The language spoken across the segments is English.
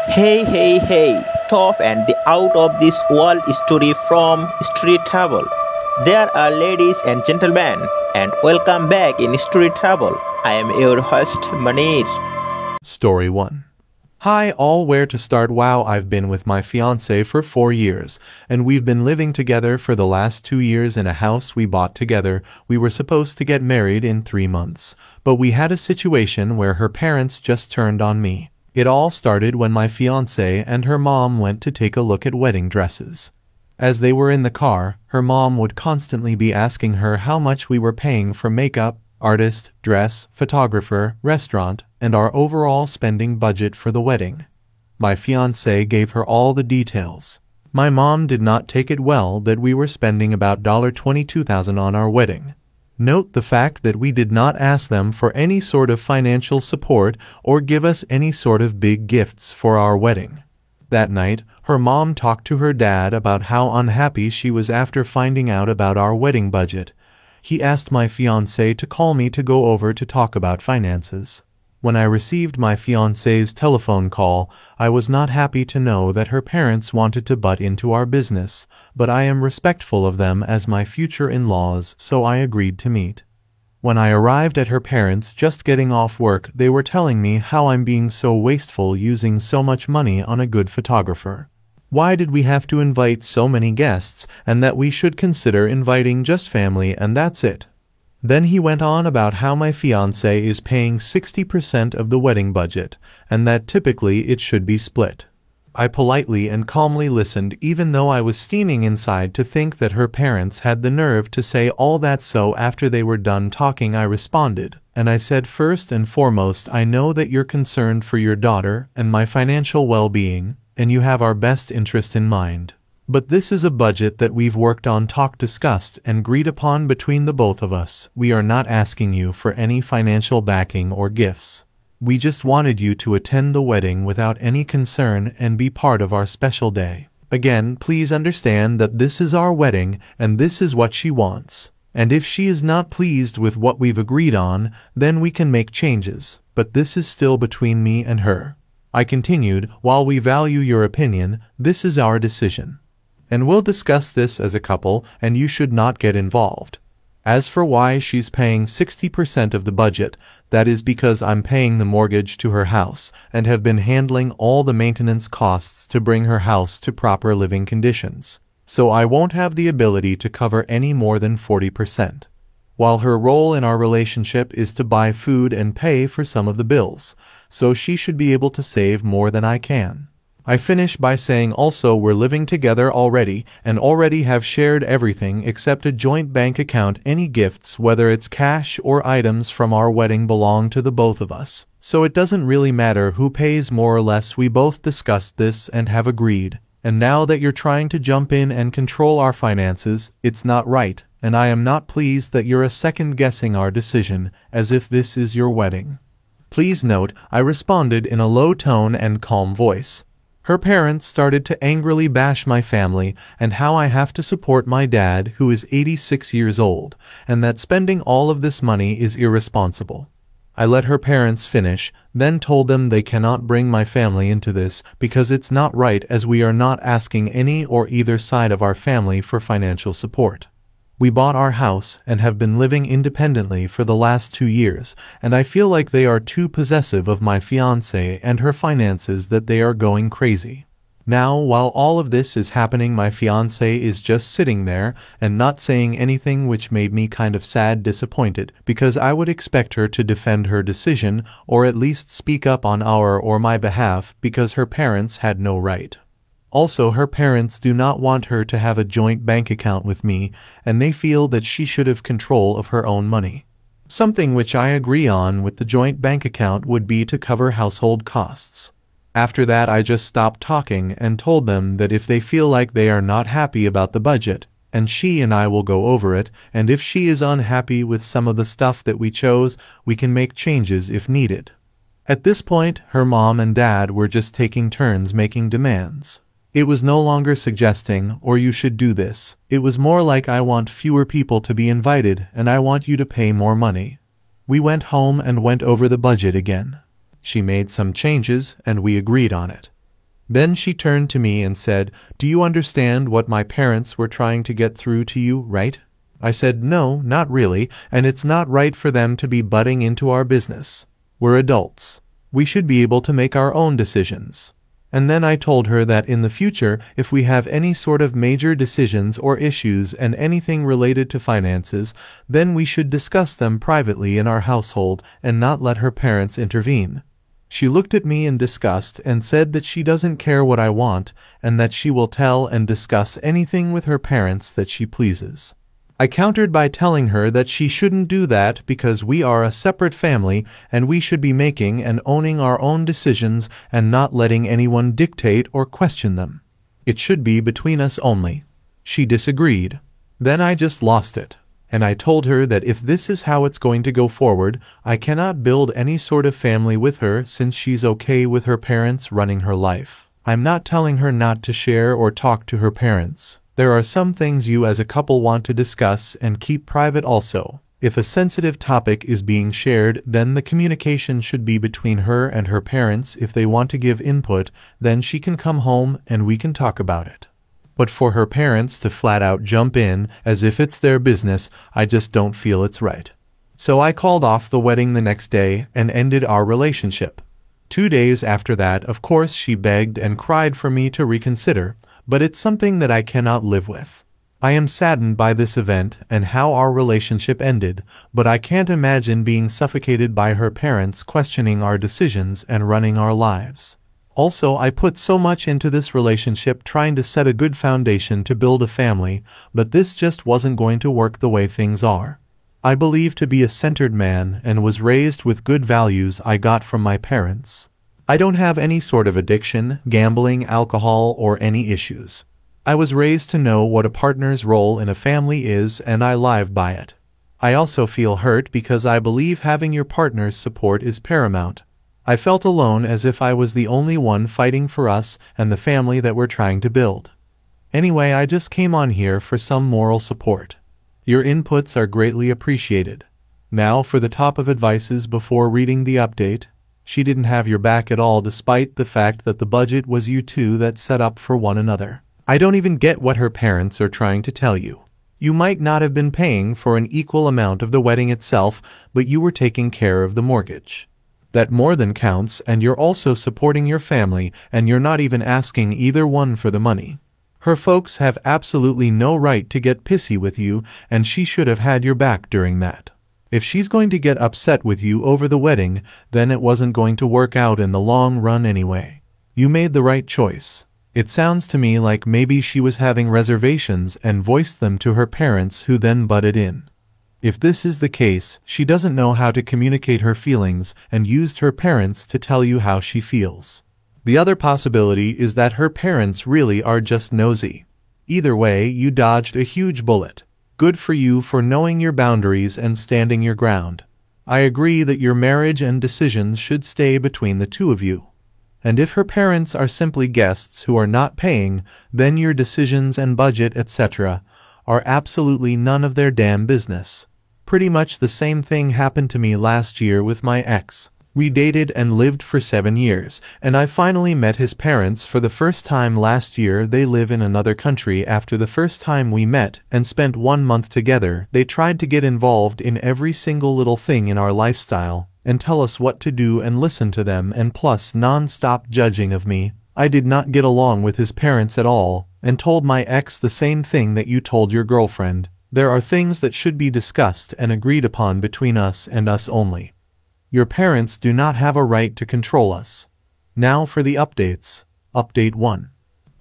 Hey, tough and the out of this world story from Street Travel. There are ladies and gentlemen, and welcome back in Street Travel. I am your host Manir. Story 1. Hi all, where to start? Wow, I've been with my fiancé for 4 years, and we've been living together for the last 2 years in a house we bought together. We were supposed to get married in 3 months, but we had a situation where her parents just turned on me. It all started when my fiancé and her mom went to take a look at wedding dresses. As they were in the car, her mom would constantly be asking her how much we were paying for makeup, artist, dress, photographer, restaurant, and our overall spending budget for the wedding. My fiancé gave her all the details. My mom did not take it well that we were spending about $22,000 on our wedding. Note the fact that we did not ask them for any sort of financial support or give us any sort of big gifts for our wedding. That night, her mom talked to her dad about how unhappy she was after finding out about our wedding budget. He asked my fiancé to call me to go over to talk about finances. When I received my fiancé's telephone call, I was not happy to know that her parents wanted to butt into our business, but I am respectful of them as my future in-laws, so I agreed to meet. When I arrived at her parents just getting off work, they were telling me how I'm being so wasteful using so much money on a good photographer. Why did we have to invite so many guests, and that we should consider inviting just family and that's it. Then he went on about how my fiancé is paying 60% of the wedding budget, and that typically it should be split. I politely and calmly listened, even though I was steaming inside to think that her parents had the nerve to say all that. So after they were done talking, I responded, and I said, first and foremost, I know that you're concerned for your daughter and my financial well-being, and you have our best interest in mind. But this is a budget that we've worked on, talked, discussed, and agreed upon between the both of us. We are not asking you for any financial backing or gifts. We just wanted you to attend the wedding without any concern and be part of our special day. Again, please understand that this is our wedding and this is what she wants. And if she is not pleased with what we've agreed on, then we can make changes. But this is still between me and her. I continued, while we value your opinion, this is our decision. And we'll discuss this as a couple, and you should not get involved. As for why she's paying 60% of the budget, that is because I'm paying the mortgage to her house and have been handling all the maintenance costs to bring her house to proper living conditions. So I won't have the ability to cover any more than 40%. While her role in our relationship is to buy food and pay for some of the bills, so she should be able to save more than I can. I finish by saying also we're living together already and already have shared everything except a joint bank account. Any gifts, whether it's cash or items from our wedding, belong to the both of us. So it doesn't really matter who pays more or less. We both discussed this and have agreed. And now that you're trying to jump in and control our finances, it's not right, and I am not pleased that you're second guessing our decision as if this is your wedding. Please note, I responded in a low tone and calm voice. Her parents started to angrily bash my family and how I have to support my dad, who is 86 years old, and that spending all of this money is irresponsible. I let her parents finish, then told them they cannot bring my family into this because it's not right, as we are not asking any or either side of our family for financial support. We bought our house and have been living independently for the last 2 years, and I feel like they are too possessive of my fiancé and her finances that they are going crazy. Now, while all of this is happening, my fiancé is just sitting there and not saying anything, which made me kind of sad, disappointed, because I would expect her to defend her decision or at least speak up on our or my behalf, because her parents had no right. Also, her parents do not want her to have a joint bank account with me, and they feel that she should have control of her own money. Something which I agree on with the joint bank account would be to cover household costs. After that, I just stopped talking and told them that if they feel like they are not happy about the budget, and she and I will go over it, and if she is unhappy with some of the stuff that we chose, we can make changes if needed. At this point, her mom and dad were just taking turns making demands. It was no longer suggesting, or you should do this. It was more like, I want fewer people to be invited and I want you to pay more money. We went home and went over the budget again. She made some changes and we agreed on it. Then she turned to me and said, "Do you understand what my parents were trying to get through to you, right?" I said, "No, not really, and it's not right for them to be butting into our business. We're adults. We should be able to make our own decisions." And then I told her that in the future, if we have any sort of major decisions or issues and anything related to finances, then we should discuss them privately in our household and not let her parents intervene. She looked at me in disgust and said that she doesn't care what I want and that she will tell and discuss anything with her parents that she pleases. I countered by telling her that she shouldn't do that because we are a separate family and we should be making and owning our own decisions and not letting anyone dictate or question them. It should be between us only. She disagreed. Then I just lost it. And I told her that if this is how it's going to go forward, I cannot build any sort of family with her since she's okay with her parents running her life. I'm not telling her not to share or talk to her parents. There are some things you as a couple want to discuss and keep private also. If a sensitive topic is being shared, then the communication should be between her and her parents. If they want to give input, then she can come home and we can talk about it. But for her parents to flat out jump in as if it's their business, I just don't feel it's right. So I called off the wedding the next day and ended our relationship. 2 days after that, of course, she begged and cried for me to reconsider, but it's something that I cannot live with. I am saddened by this event and how our relationship ended, but I can't imagine being suffocated by her parents questioning our decisions and running our lives. Also, I put so much into this relationship trying to set a good foundation to build a family, but this just wasn't going to work the way things are. I believe to be a centered man and was raised with good values I got from my parents. I don't have any sort of addiction, gambling, alcohol, or any issues. I was raised to know what a partner's role in a family is and I live by it. I also feel hurt because I believe having your partner's support is paramount. I felt alone as if I was the only one fighting for us and the family that we're trying to build. Anyway, I just came on here for some moral support. Your inputs are greatly appreciated. Now for the top of advices before reading the update. She didn't have your back at all despite the fact that the budget was you two that set up for one another. I don't even get what her parents are trying to tell you. You might not have been paying for an equal amount of the wedding itself, but you were taking care of the mortgage. That more than counts, and you're also supporting your family, and you're not even asking either one for the money. Her folks have absolutely no right to get pissy with you, and she should have had your back during that. If she's going to get upset with you over the wedding, then it wasn't going to work out in the long run anyway. You made the right choice. It sounds to me like maybe she was having reservations and voiced them to her parents who then butted in. If this is the case, she doesn't know how to communicate her feelings and used her parents to tell you how she feels. The other possibility is that her parents really are just nosy. Either way, you dodged a huge bullet. Good for you for knowing your boundaries and standing your ground. I agree that your marriage and decisions should stay between the two of you. And if her parents are simply guests who are not paying, then your decisions and budget, etc., are absolutely none of their damn business. Pretty much the same thing happened to me last year with my ex. We dated and lived for 7 years, and I finally met his parents for the first time last year. They live in another country. After the first time we met and spent 1 month together, they tried to get involved in every single little thing in our lifestyle and tell us what to do and listen to them, and plus non-stop judging of me. I did not get along with his parents at all and told my ex the same thing that you told your girlfriend. There are things that should be discussed and agreed upon between us and us only. Your parents do not have a right to control us. Now for the updates. Update 1.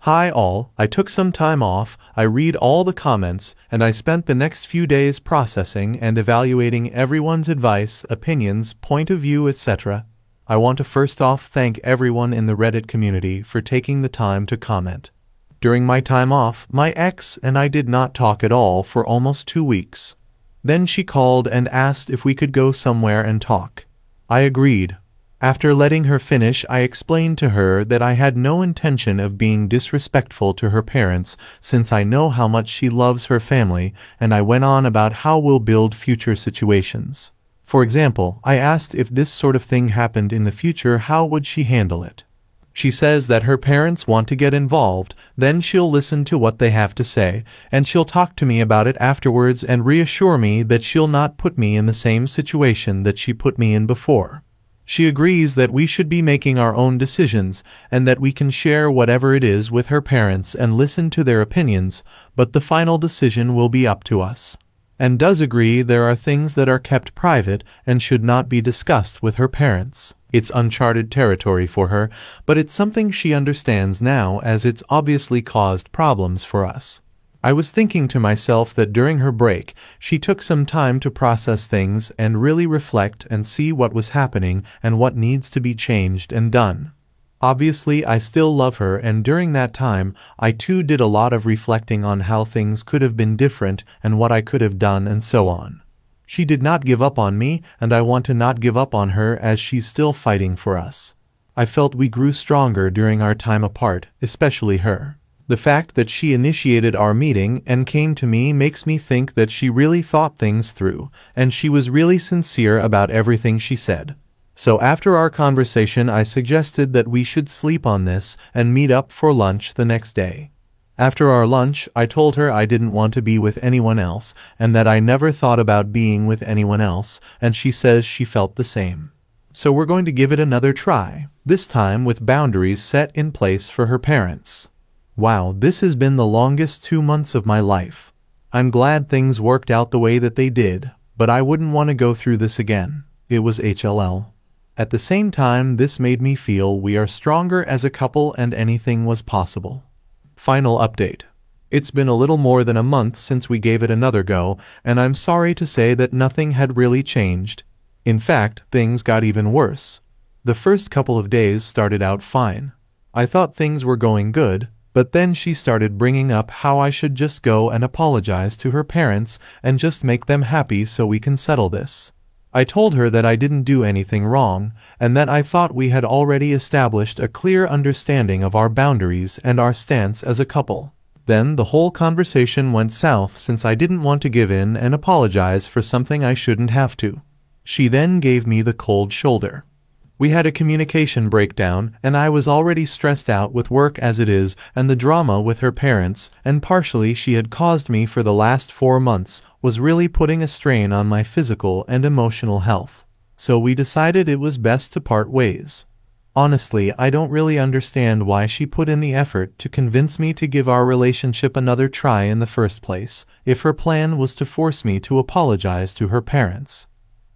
Hi all, I took some time off, I read all the comments, and I spent the next few days processing and evaluating everyone's advice, opinions, point of view, etc. I want to first off thank everyone in the Reddit community for taking the time to comment. During my time off, my ex and I did not talk at all for almost 2 weeks. Then she called and asked if we could go somewhere and talk. I agreed. After letting her finish, I explained to her that I had no intention of being disrespectful to her parents since I know how much she loves her family, and I went on about how we'll build future situations. For example, I asked if this sort of thing happened in the future, how would she handle it? She says that her parents want to get involved, then she'll listen to what they have to say, and she'll talk to me about it afterwards and reassure me that she'll not put me in the same situation that she put me in before. She agrees that we should be making our own decisions and that we can share whatever it is with her parents and listen to their opinions, but the final decision will be up to us. And does agree there are things that are kept private and should not be discussed with her parents. It's uncharted territory for her, but it's something she understands now as it's obviously caused problems for us. I was thinking to myself that during her break, she took some time to process things and really reflect and see what was happening and what needs to be changed and done. Obviously, I still love her, and during that time, I too did a lot of reflecting on how things could have been different and what I could have done and so on. She did not give up on me, and I want to not give up on her as she's still fighting for us. I felt we grew stronger during our time apart, especially her. The fact that she initiated our meeting and came to me makes me think that she really thought things through, and she was really sincere about everything she said. So after our conversation, I suggested that we should sleep on this and meet up for lunch the next day. After our lunch, I told her I didn't want to be with anyone else and that I never thought about being with anyone else, and she says she felt the same. So we're going to give it another try, this time with boundaries set in place for her parents. Wow, this has been the longest 2 months of my life. I'm glad things worked out the way that they did, but I wouldn't want to go through this again. It was HLL. At the same time, this made me feel we are stronger as a couple and anything was possible. Final update. It's been a little more than a month since we gave it another go, and I'm sorry to say that nothing had really changed. In fact, things got even worse. The first couple of days started out fine. I thought things were going good, but then she started bringing up how I should just go and apologize to her parents and just make them happy so we can settle this. I told her that I didn't do anything wrong, and that I thought we had already established a clear understanding of our boundaries and our stance as a couple. Then the whole conversation went south since I didn't want to give in and apologize for something I shouldn't have to. She then gave me the cold shoulder. We had a communication breakdown, and I was already stressed out with work as it is and the drama with her parents, and partially she had caused me for the last 4 months, was really putting a strain on my physical and emotional health. So we decided it was best to part ways. Honestly, I don't really understand why she put in the effort to convince me to give our relationship another try in the first place, if her plan was to force me to apologize to her parents.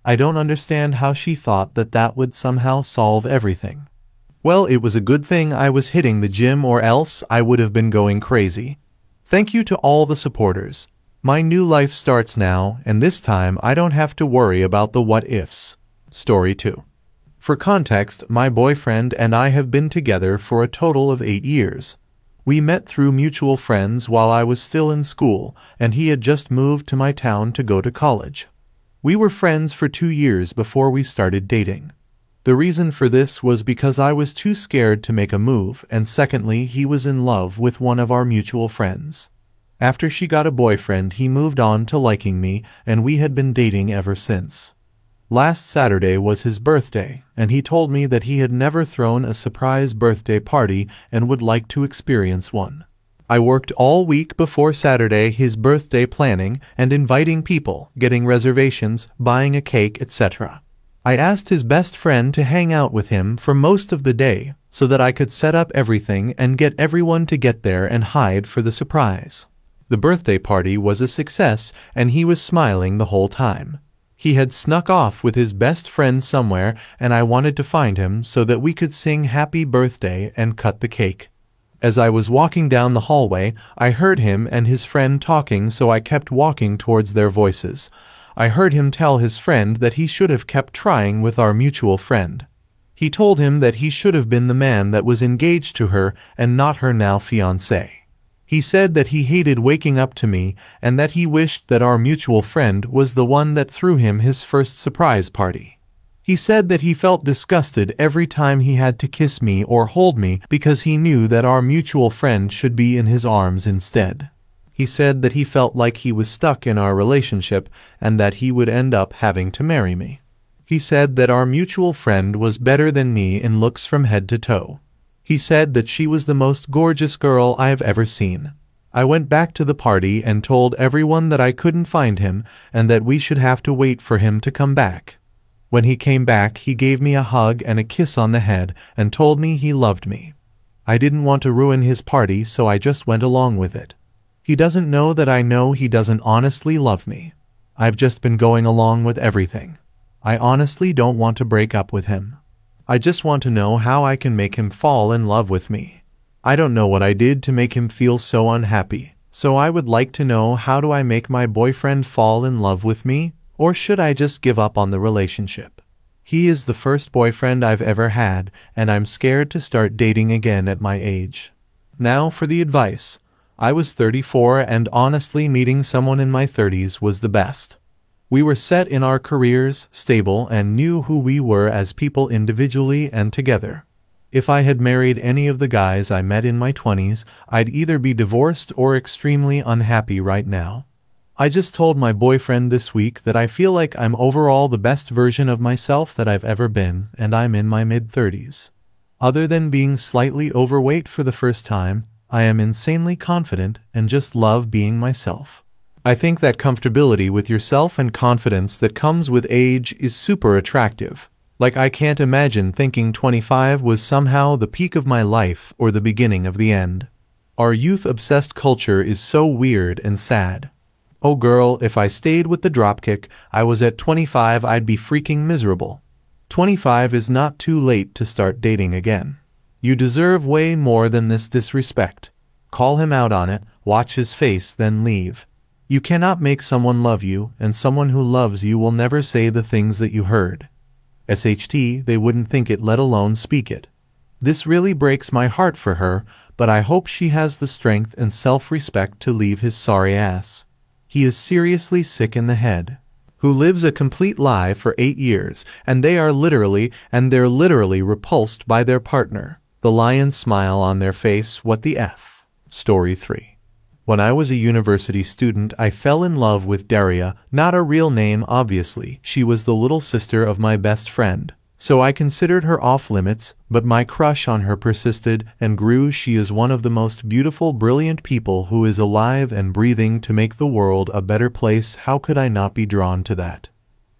I don't understand how she thought that that would somehow solve everything. Well, it was a good thing I was hitting the gym, or else I would have been going crazy. Thank you to all the supporters. My new life starts now, and this time I don't have to worry about the what-ifs. Story 2. For context, my boyfriend and I have been together for a total of 8 years. We met through mutual friends while I was still in school, and he had just moved to my town to go to college. We were friends for 2 years before we started dating. The reason for this was because I was too scared to make a move, and secondly, he was in love with one of our mutual friends. After she got a boyfriend, he moved on to liking me, and we had been dating ever since. Last Saturday was his birthday, and he told me that he had never thrown a surprise birthday party and would like to experience one. I worked all week before Saturday, his birthday, planning and inviting people, getting reservations, buying a cake, etc. I asked his best friend to hang out with him for most of the day so that I could set up everything and get everyone to get there and hide for the surprise. The birthday party was a success, and he was smiling the whole time. He had snuck off with his best friend somewhere, and I wanted to find him so that we could sing happy birthday and cut the cake. As I was walking down the hallway, I heard him and his friend talking, so I kept walking towards their voices. I heard him tell his friend that he should have kept trying with our mutual friend. He told him that he should have been the man that was engaged to her and not her now fiancé. He said that he hated waking up to me and that he wished that our mutual friend was the one that threw him his first surprise party. He said that he felt disgusted every time he had to kiss me or hold me because he knew that our mutual friend should be in his arms instead. He said that he felt like he was stuck in our relationship and that he would end up having to marry me. He said that our mutual friend was better than me in looks from head to toe. He said that she was the most gorgeous girl I have ever seen. I went back to the party and told everyone that I couldn't find him and that we should have to wait for him to come back. When he came back, he gave me a hug and a kiss on the head and told me he loved me. I didn't want to ruin his party, so I just went along with it. He doesn't know that I know he doesn't honestly love me. I've just been going along with everything. I honestly don't want to break up with him. I just want to know how I can make him fall in love with me. I don't know what I did to make him feel so unhappy, so I would like to know, how do I make my boyfriend fall in love with me, or should I just give up on the relationship? He is the first boyfriend I've ever had, and I'm scared to start dating again at my age. Now for the advice. I was 34 and honestly meeting someone in my 30s was the best. We were set in our careers, stable, and knew who we were as people individually and together. If I had married any of the guys I met in my 20s, I'd either be divorced or extremely unhappy right now. I just told my boyfriend this week that I feel like I'm overall the best version of myself that I've ever been, and I'm in my mid-30s. Other than being slightly overweight for the first time, I am insanely confident and just love being myself. I think that comfortability with yourself and confidence that comes with age is super attractive. Like, I can't imagine thinking 25 was somehow the peak of my life or the beginning of the end. Our youth-obsessed culture is so weird and sad. Oh girl, if I stayed with the dropkick I was at 25, I'd be freaking miserable. 25 is not too late to start dating again. You deserve way more than this disrespect. Call him out on it, watch his face, then leave. You cannot make someone love you, and someone who loves you will never say the things that you heard. SHT, they wouldn't think it, let alone speak it. This really breaks my heart for her, but I hope she has the strength and self-respect to leave his sorry ass. He is seriously sick in the head. Who lives a complete lie for 8 years, and they're literally repulsed by their partner. The lion smile on their face, what the F? Story 3. When I was a university student, I fell in love with Daria, not a real name obviously. She was the little sister of my best friend. So I considered her off limits, but my crush on her persisted and grew. She is one of the most beautiful, brilliant people who is alive and breathing to make the world a better place. How could I not be drawn to that?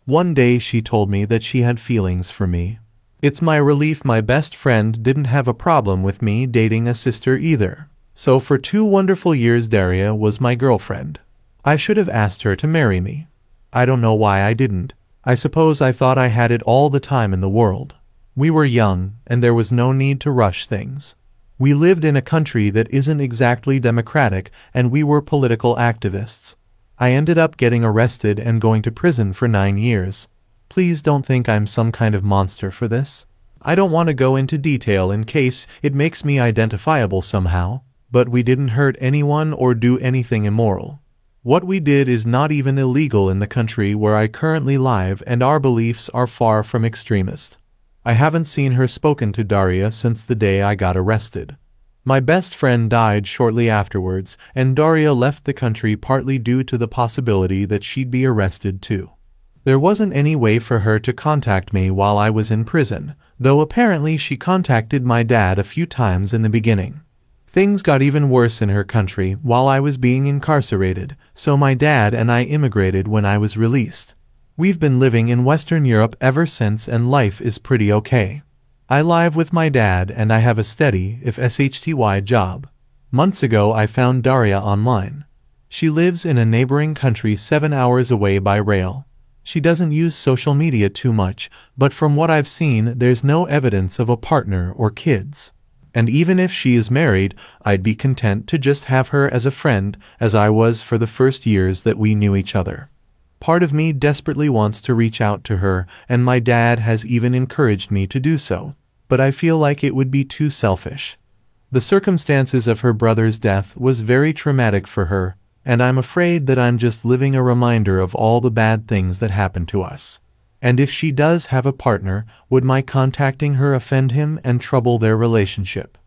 One day she told me that she had feelings for me. It's my relief my best friend didn't have a problem with me dating a sister either. So for 2 wonderful years Daria was my girlfriend. I should have asked her to marry me. I don't know why I didn't. I suppose I thought I had it all the time in the world. We were young, and there was no need to rush things. We lived in a country that isn't exactly democratic, and we were political activists. I ended up getting arrested and going to prison for 9 years. Please don't think I'm some kind of monster for this. I don't want to go into detail in case it makes me identifiable somehow, but we didn't hurt anyone or do anything immoral. What we did is not even illegal in the country where I currently live, and our beliefs are far from extremist. I haven't seen her spoken to Daria since the day I got arrested. My best friend died shortly afterwards, and Daria left the country partly due to the possibility that she'd be arrested too. There wasn't any way for her to contact me while I was in prison, though apparently she contacted my dad a few times in the beginning. Things got even worse in her country while I was being incarcerated, so my dad and I immigrated when I was released. We've been living in Western Europe ever since, and life is pretty okay. I live with my dad and I have a steady, if shty, job. Months ago I found Daria online. She lives in a neighboring country 7 hours away by rail. She doesn't use social media too much, but from what I've seen there's no evidence of a partner or kids. And even if she is married, I'd be content to just have her as a friend, as I was for the first years that we knew each other. Part of me desperately wants to reach out to her, and my dad has even encouraged me to do so, but I feel like it would be too selfish. The circumstances of her brother's death was very traumatic for her, and I'm afraid that I'm just living a reminder of all the bad things that happened to us. And if she does have a partner, would my contacting her offend him and trouble their relationship?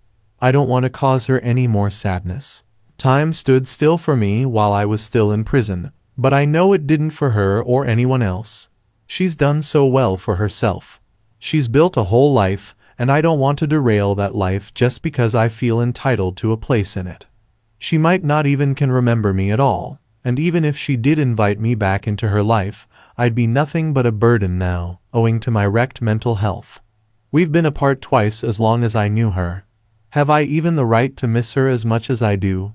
I don't want to cause her any more sadness. Time stood still for me while I was still in prison, but I know it didn't for her or anyone else. She's done so well for herself. She's built a whole life, and I don't want to derail that life just because I feel entitled to a place in it. She might not even can remember me at all, and even if she did invite me back into her life, I'd be nothing but a burden now, owing to my wrecked mental health. We've been apart twice as long as I knew her. Have I even the right to miss her as much as I do?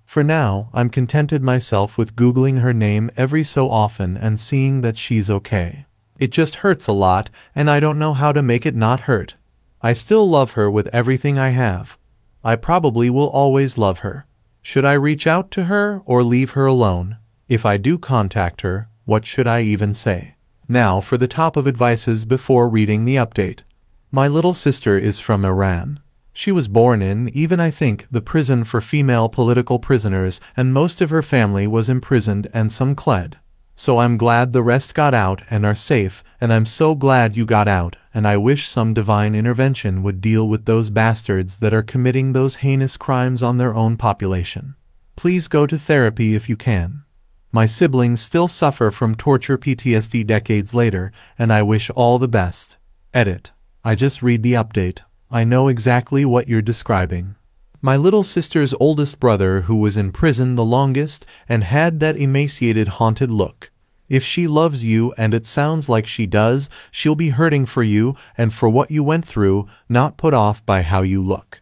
For now, I'm contented myself with Googling her name every so often and seeing that she's okay. It just hurts a lot, and I don't know how to make it not hurt. I still love her with everything I have. I probably will always love her. Should I reach out to her or leave her alone? If I do contact her, what should I even say? Now for the top of advices before reading the update. My little sister is from Iran. She was born in, even I think, the prison for female political prisoners, and most of her family was imprisoned and some fled. So I'm glad the rest got out and are safe, and I'm so glad you got out, and I wish some divine intervention would deal with those bastards that are committing those heinous crimes on their own population. Please go to therapy if you can. My siblings still suffer from torture PTSD decades later, and I wish all the best. Edit. I just read the update. I know exactly what you're describing. My little sister's oldest brother who was in prison the longest and had that emaciated haunted look. If she loves you, and it sounds like she does, she'll be hurting for you and for what you went through, not put off by how you look.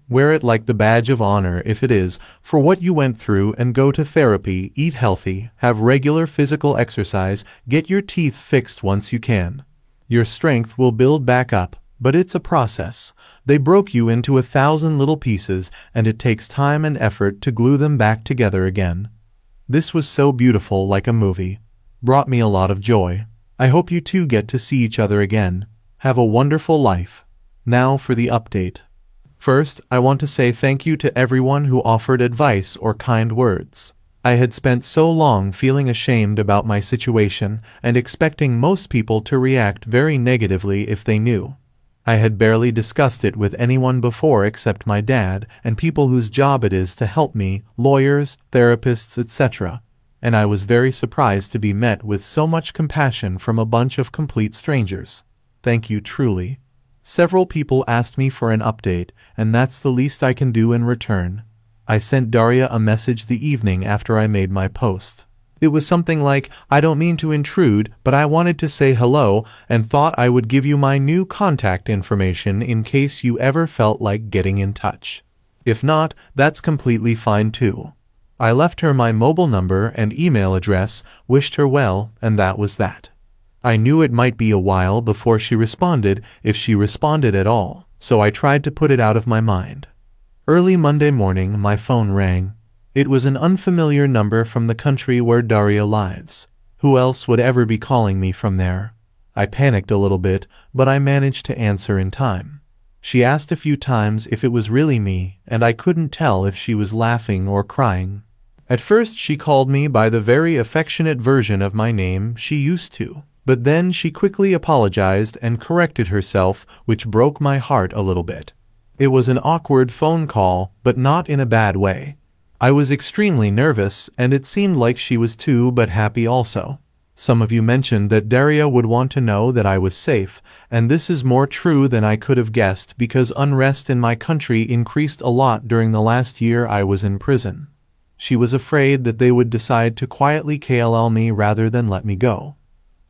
Wear it like the badge of honor if it is, for what you went through, and go to therapy, eat healthy, have regular physical exercise, get your teeth fixed once you can. Your strength will build back up. But it's a process. They broke you into 1,000 little pieces, and it takes time and effort to glue them back together again. This was so beautiful, like a movie. Brought me a lot of joy. I hope you two get to see each other again. Have a wonderful life. Now for the update. First, I want to say thank you to everyone who offered advice or kind words. I had spent so long feeling ashamed about my situation and expecting most people to react very negatively if they knew. I had barely discussed it with anyone before except my dad and people whose job it is to help me, lawyers, therapists, etc. And I was very surprised to be met with so much compassion from a bunch of complete strangers. Thank you truly. Several people asked me for an update, and that's the least I can do in return. I sent Daria a message the evening after I made my post. It was something like, I don't mean to intrude, but I wanted to say hello and thought I would give you my new contact information in case you ever felt like getting in touch. If not, that's completely fine too. I left her my mobile number and email address, wished her well, and that was that. I knew it might be a while before she responded, if she responded at all, so I tried to put it out of my mind. Early Monday morning, my phone rang. It was an unfamiliar number from the country where Daria lives. Who else would ever be calling me from there? I panicked a little bit, but I managed to answer in time. She asked a few times if it was really me, and I couldn't tell if she was laughing or crying. At first she called me by the very affectionate version of my name she used to, but then she quickly apologized and corrected herself, which broke my heart a little bit. It was an awkward phone call, but not in a bad way. I was extremely nervous, and it seemed like she was too, but happy also. Some of you mentioned that Daria would want to know that I was safe, and this is more true than I could have guessed because unrest in my country increased a lot during the last year I was in prison. She was afraid that they would decide to quietly KLL me rather than let me go.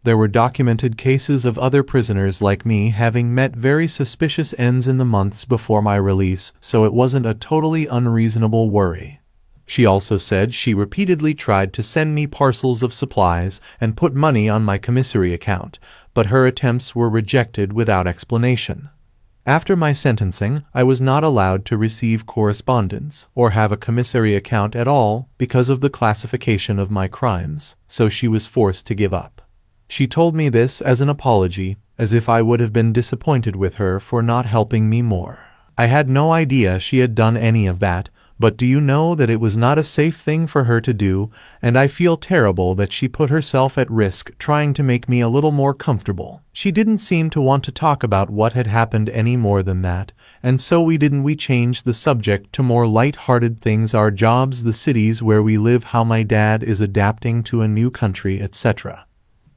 There were documented cases of other prisoners like me having met very suspicious ends in the months before my release, so it wasn't a totally unreasonable worry. She also said she repeatedly tried to send me parcels of supplies and put money on my commissary account, but her attempts were rejected without explanation. After my sentencing, I was not allowed to receive correspondence or have a commissary account at all because of the classification of my crimes, so she was forced to give up. She told me this as an apology, as if I would have been disappointed with her for not helping me more. I had no idea she had done any of that, but do you know that it was not a safe thing for her to do, and I feel terrible that she put herself at risk trying to make me a little more comfortable. She didn't seem to want to talk about what had happened any more than that, and so we changed the subject to more light-hearted things, our jobs, the cities where we live, how my dad is adapting to a new country, etc.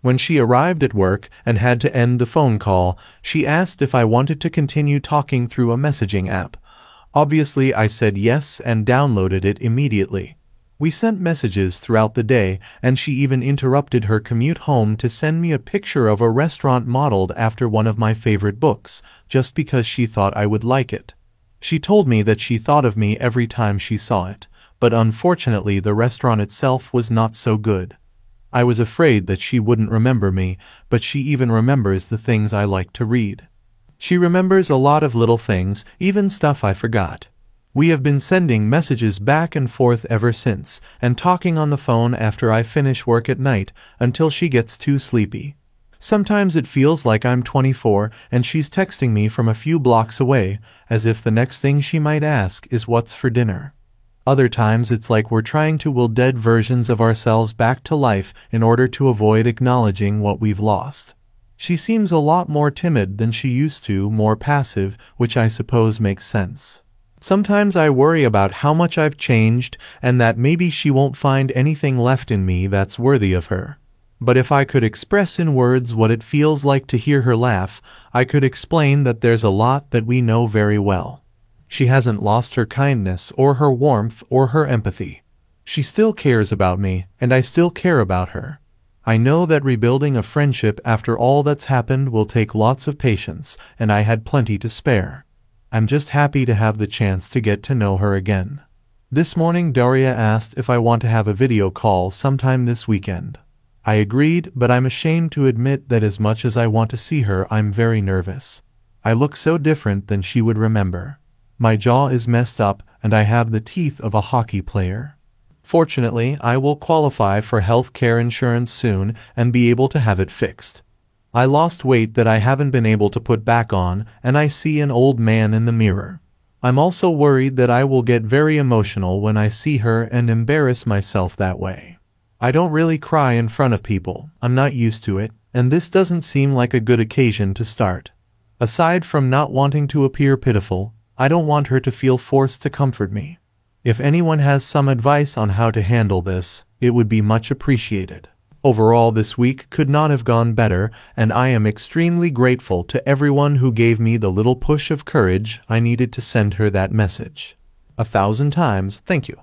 When she arrived at work and had to end the phone call, she asked if I wanted to continue talking through a messaging app. Obviously, I said yes and downloaded it immediately. We sent messages throughout the day, and she even interrupted her commute home to send me a picture of a restaurant modeled after one of my favorite books, just because she thought I would like it. She told me that she thought of me every time she saw it, but unfortunately the restaurant itself was not so good. I was afraid that she wouldn't remember me, but she even remembers the things I like to read. She remembers a lot of little things, even stuff I forgot. We have been sending messages back and forth ever since, and talking on the phone after I finish work at night until she gets too sleepy. Sometimes it feels like I'm 24 and she's texting me from a few blocks away, as if the next thing she might ask is what's for dinner. Other times it's like we're trying to will dead versions of ourselves back to life in order to avoid acknowledging what we've lost. She seems a lot more timid than she used to, more passive, which I suppose makes sense. Sometimes I worry about how much I've changed and that maybe she won't find anything left in me that's worthy of her. But if I could express in words what it feels like to hear her laugh, I could explain that there's a lot that we know very well. She hasn't lost her kindness or her warmth or her empathy. She still cares about me, and I still care about her. I know that rebuilding a friendship after all that's happened will take lots of patience, and I had plenty to spare. I'm just happy to have the chance to get to know her again. This morning Daria asked if I want to have a video call sometime this weekend. I agreed, but I'm ashamed to admit that as much as I want to see her, I'm very nervous. I look so different than she would remember. My jaw is messed up, and I have the teeth of a hockey player. Fortunately, I will qualify for health care insurance soon and be able to have it fixed. I lost weight that I haven't been able to put back on, and I see an old man in the mirror. I'm also worried that I will get very emotional when I see her and embarrass myself that way. I don't really cry in front of people, I'm not used to it, and this doesn't seem like a good occasion to start. Aside from not wanting to appear pitiful, I don't want her to feel forced to comfort me. If anyone has some advice on how to handle this, it would be much appreciated. Overall, this week could not have gone better, and I am extremely grateful to everyone who gave me the little push of courage I needed to send her that message. 1,000 times, thank you.